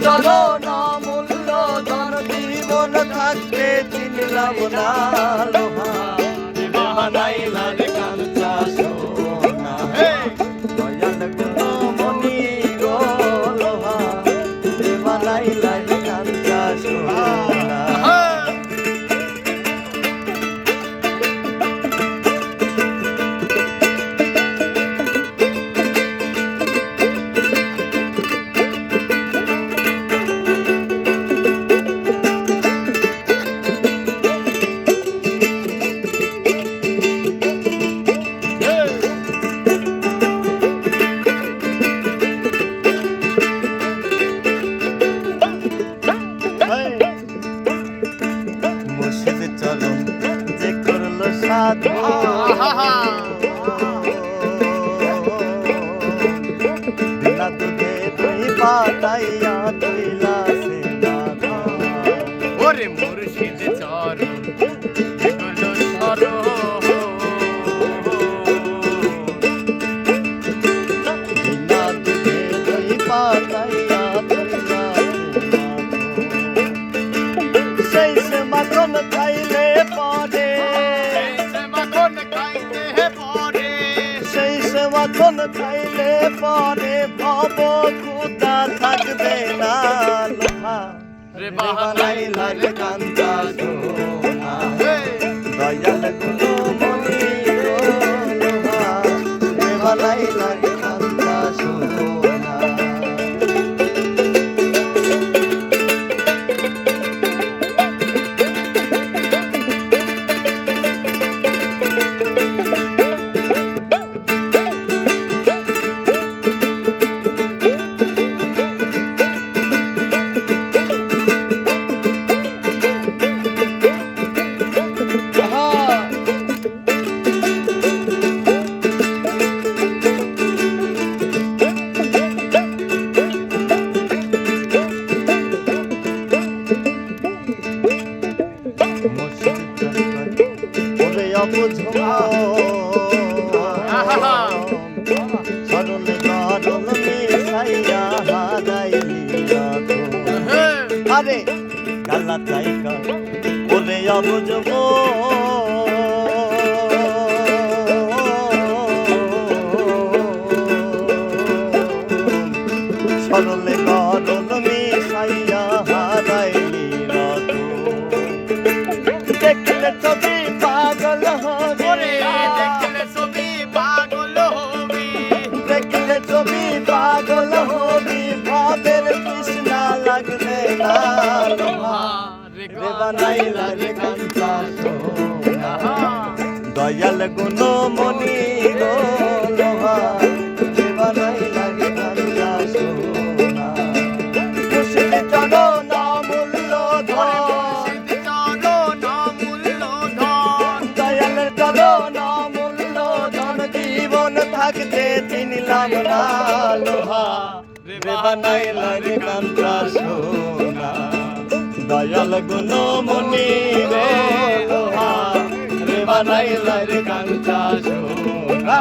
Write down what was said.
চরণ মূল্য ধন জীবন থাকতে চিনলাম না লোহা বানাইলা রে কাঞ্চা সোনা দয়াল গুণমণি গো লোহা বানাইলা রে কাঞ্চা সোনা বিনা দুধে তুই পাতাইয়া তুইলা সে ওরে মুর্শিদ চরণ এগুলো সরো বিনা দুধে তুই পাতাইয়া তুইলা সেই সে মাখন খাইলে পরে মাখন খাইলে পরে ভব খুদা থাকবে না লোহা রে বানাইলা রে কাঞ্চা সোনা দয়াল গুণমণি গো লোহা রে বানাইলা রে কাঞ্চা সোনা সরল গরল মিশাইয়া হারাইলি আরে গালা চাইকা ওরে অবুঝব সরল গরল মিশাইয়া হারাইলি দেখলে ছবি পাগল হবে দেখলে ছবি পাগল হবি দেখলে ছবি পাগল হবি ভাবের তৃষ্ণা লাগবে না লোহা রে বানাইলা রে কাঞ্চা সোনা দয়াল গুণমণি গো লোহা রে বানাইলা রে কাঞ্চা সোনা মুর্শিদ চরণ মূল্য থাকতে চিনলাম না লোহা রে বানাইলা রে কাঞ্চা সোনা দয়াল গুণমণি রে লোহা রে বানাইলা রে কাঞ্চা সোনা